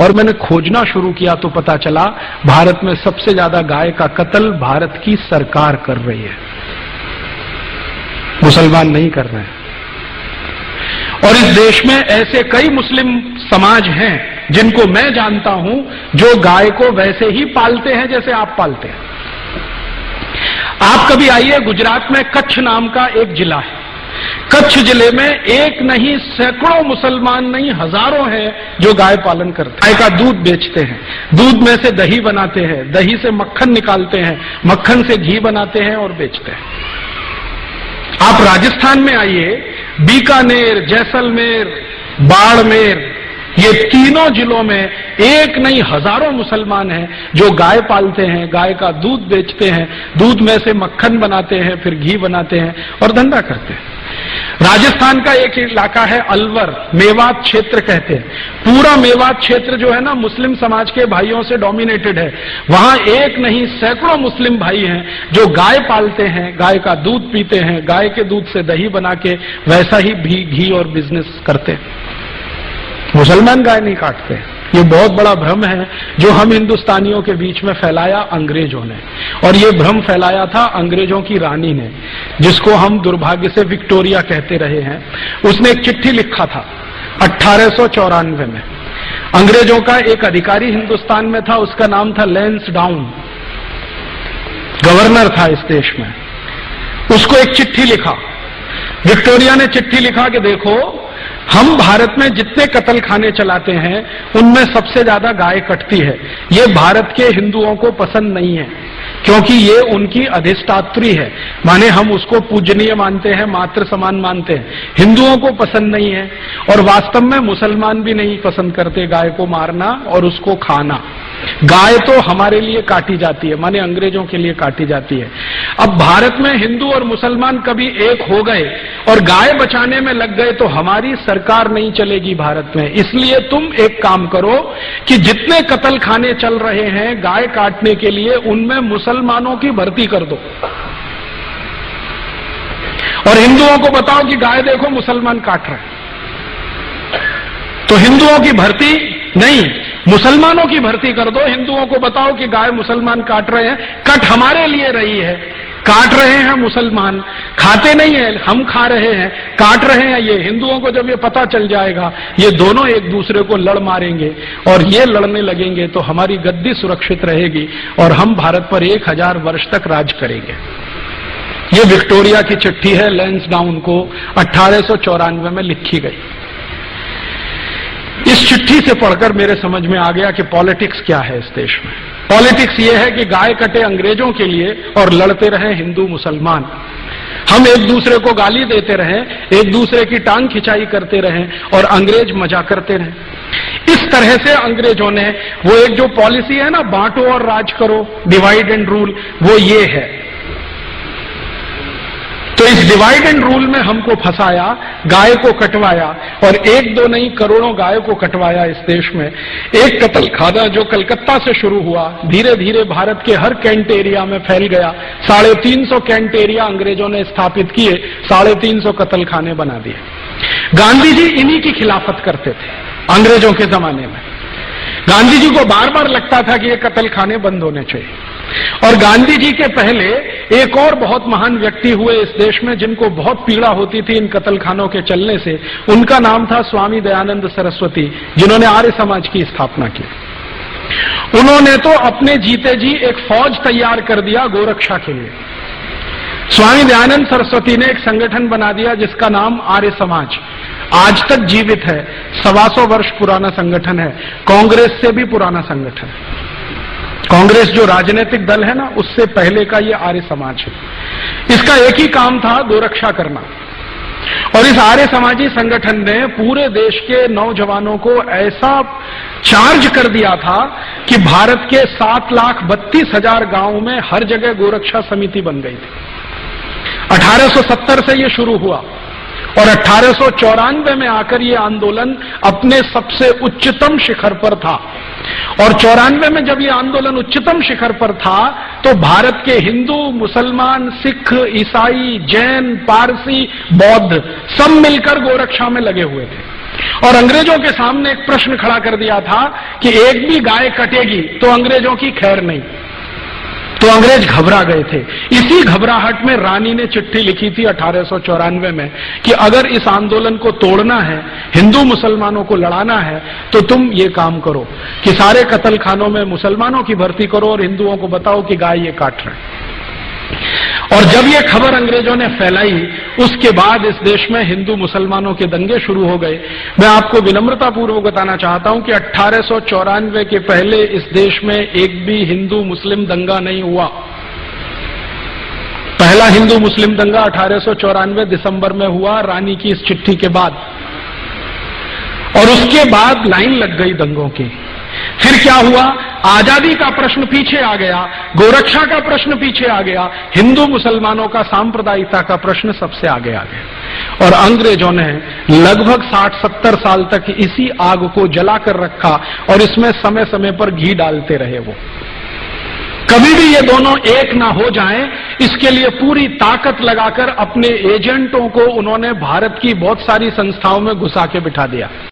और मैंने खोजना शुरू किया तो पता चला भारत में सबसे ज्यादा गाय का कत्ल भारत की सरकार कर रही है, मुसलमान नहीं कर रहे हैं। और इस देश में ऐसे कई मुस्लिम समाज हैं जिनको मैं जानता हूं जो गाय को वैसे ही पालते हैं जैसे आप पालते हैं। आप कभी आइए, गुजरात में कच्छ नाम का एक जिला है। कच्छ जिले में एक नहीं सैकड़ों मुसलमान नहीं हजारों हैं जो गाय पालन करते हैं। गाय का दूध बेचते हैं, दूध में से दही बनाते हैं, दही से मक्खन निकालते हैं, मक्खन से घी बनाते हैं और बेचते हैं। आप राजस्थान में आइए, बीकानेर, जैसलमेर, बाड़मेर, ये तीनों जिलों में एक नहीं हजारों मुसलमान हैं जो गाय पालते हैं, गाय का दूध बेचते हैं, दूध में से मक्खन बनाते हैं, फिर घी बनाते हैं और धंधा करते हैं। राजस्थान का एक इलाका है अलवर, मेवात क्षेत्र कहते हैं। पूरा मेवात क्षेत्र जो है ना मुस्लिम समाज के भाइयों से डोमिनेटेड है। वहां एक नहीं सैकड़ों मुस्लिम भाई हैं जो गाय पालते हैं, गाय का दूध पीते हैं, गाय के दूध से दही बना के वैसा ही घी और बिजनेस करते हैं। मुसलमान गाय नहीं काटते। ये बहुत बड़ा भ्रम है जो हम हिंदुस्तानियों के बीच में फैलाया अंग्रेजों ने, और ये भ्रम फैलाया था अंग्रेजों की रानी ने, जिसको हम दुर्भाग्य से विक्टोरिया कहते रहे हैं। उसने एक चिट्ठी लिखा था 1894 में। अंग्रेजों का एक अधिकारी हिंदुस्तान में था, उसका नाम था लैंसडाउन, गवर्नर था इस देश में। उसको एक चिट्ठी लिखा, विक्टोरिया ने चिट्ठी लिखा कि देखो, हम भारत में जितने कत्ल खाने चलाते हैं उनमें सबसे ज्यादा गाय कटती है। ये भारत के हिंदुओं को पसंद नहीं है क्योंकि ये उनकी अधिष्ठात्री है, माने हम उसको पूजनीय मानते हैं, मातृ समान मानते हैं। हिंदुओं को पसंद नहीं है और वास्तव में मुसलमान भी नहीं पसंद करते गाय को मारना और उसको खाना। गाय तो हमारे लिए काटी जाती है, माने अंग्रेजों के लिए काटी जाती है। अब भारत में हिंदू और मुसलमान कभी एक हो गए और गाय बचाने में लग गए तो हमारी सरकार नहीं चलेगी भारत में। इसलिए तुम एक काम करो कि जितने कत्ल खाने चल रहे हैं गाय काटने के लिए, उनमें मुसलमानों की भर्ती कर दो और हिंदुओं को बताओ कि गाय देखो मुसलमान काट रहे हैं। तो हिंदुओं की भर्ती नहीं, मुसलमानों की भर्ती कर दो। हिंदुओं को बताओ कि गाय मुसलमान काट रहे हैं, कट हमारे लिए रही है, काट रहे हैं मुसलमान, खाते नहीं है, हम खा रहे हैं, काट रहे हैं ये। हिंदुओं को जब ये पता चल जाएगा, ये दोनों एक दूसरे को लड़ मारेंगे और ये लड़ने लगेंगे तो हमारी गद्दी सुरक्षित रहेगी और हम भारत पर 1000 वर्ष तक राज करेंगे। ये विक्टोरिया की चिट्ठी है, लैंसडाउन को 1894 में लिखी गई। इस चिट्ठी से पढ़कर मेरे समझ में आ गया कि पॉलिटिक्स क्या है इस देश में। पॉलिटिक्स ये है कि गाय कटे अंग्रेजों के लिए और लड़ते रहे हिंदू मुसलमान। हम एक दूसरे को गाली देते रहे, एक दूसरे की टांग खिंचाई करते रहे और अंग्रेज मजा करते रहे। इस तरह से अंग्रेजों ने वो एक जो पॉलिसी है ना, बांटो और राज करो, डिवाइड एंड रूल, वो ये है। तो इस डिवाइड एंड रूल में हमको फंसाया, गाय को कटवाया और एक दो नहीं करोड़ों गाय को कटवाया इस देश में। एक कत्ल खाना जो कलकत्ता से शुरू हुआ, धीरे धीरे भारत के हर कैंट एरिया में फैल गया। 350 कैंट एरिया अंग्रेजों ने स्थापित किए, 350 कत्ल खाने बना दिए। गांधी जी इन्हीं की खिलाफत करते थे अंग्रेजों के जमाने में। गांधी जी को बार बार लगता था कि ये कत्ल खाने बंद होने चाहिए। और गांधी जी के पहले एक और बहुत महान व्यक्ति हुए इस देश में जिनको बहुत पीड़ा होती थी इन कत्ल खानों के चलने से। उनका नाम था स्वामी दयानंद सरस्वती, जिन्होंने आर्य समाज की स्थापना की। उन्होंने तो अपने जीते जी एक फौज तैयार कर दिया गोरक्षा के लिए। स्वामी दयानंद सरस्वती ने एक संगठन बना दिया जिसका नाम आर्य समाज, आज तक जीवित है। 125 वर्ष पुराना संगठन है, कांग्रेस से भी पुराना संगठन है। कांग्रेस जो राजनीतिक दल है ना, उससे पहले का ये आर्य समाज है। इसका एक ही काम था, गोरक्षा करना। और इस आर्य समाजी संगठन ने पूरे देश के नौजवानों को ऐसा चार्ज कर दिया था कि भारत के 7,32,000 गांवों में हर जगह गोरक्षा समिति बन गई थी। 1870 से ये शुरू हुआ और 1894 में आकर ये आंदोलन अपने सबसे उच्चतम शिखर पर था। और 94 में जब ये आंदोलन उच्चतम शिखर पर था तो भारत के हिंदू, मुसलमान, सिख, ईसाई, जैन, पारसी, बौद्ध सब मिलकर गोरक्षा में लगे हुए थे। और अंग्रेजों के सामने एक प्रश्न खड़ा कर दिया था कि एक भी गाय कटेगी तो अंग्रेजों की खैर नहीं। तो अंग्रेज घबरा गए थे। इसी घबराहट में रानी ने चिट्ठी लिखी थी 1894 में कि अगर इस आंदोलन को तोड़ना है, हिंदू मुसलमानों को लड़ाना है, तो तुम ये काम करो कि सारे कत्ल खानों में मुसलमानों की भर्ती करो और हिंदुओं को बताओ कि गाय ये काट रहे हैं। और जब ये खबर अंग्रेजों ने फैलाई, उसके बाद इस देश में हिंदू मुसलमानों के दंगे शुरू हो गए। मैं आपको विनम्रतापूर्वक बताना चाहता हूं कि 1894 के पहले इस देश में एक भी हिंदू मुस्लिम दंगा नहीं हुआ। पहला हिंदू मुस्लिम दंगा 1894 दिसंबर में हुआ, रानी की इस चिट्ठी के बाद, और उसके बाद लाइन लग गई दंगों की। फिर क्या हुआ? आजादी का प्रश्न पीछे आ गया, गोरक्षा का प्रश्न पीछे आ गया, हिंदू मुसलमानों का सांप्रदायिकता का प्रश्न सबसे आगे आ गया। और अंग्रेजों ने लगभग 60-70 साल तक इसी आग को जलाकर रखा और इसमें समय समय पर घी डालते रहे। वो कभी भी ये दोनों एक ना हो जाएं, इसके लिए पूरी ताकत लगाकर अपने एजेंटों को उन्होंने भारत की बहुत सारी संस्थाओं में घुसा के बिठा दिया।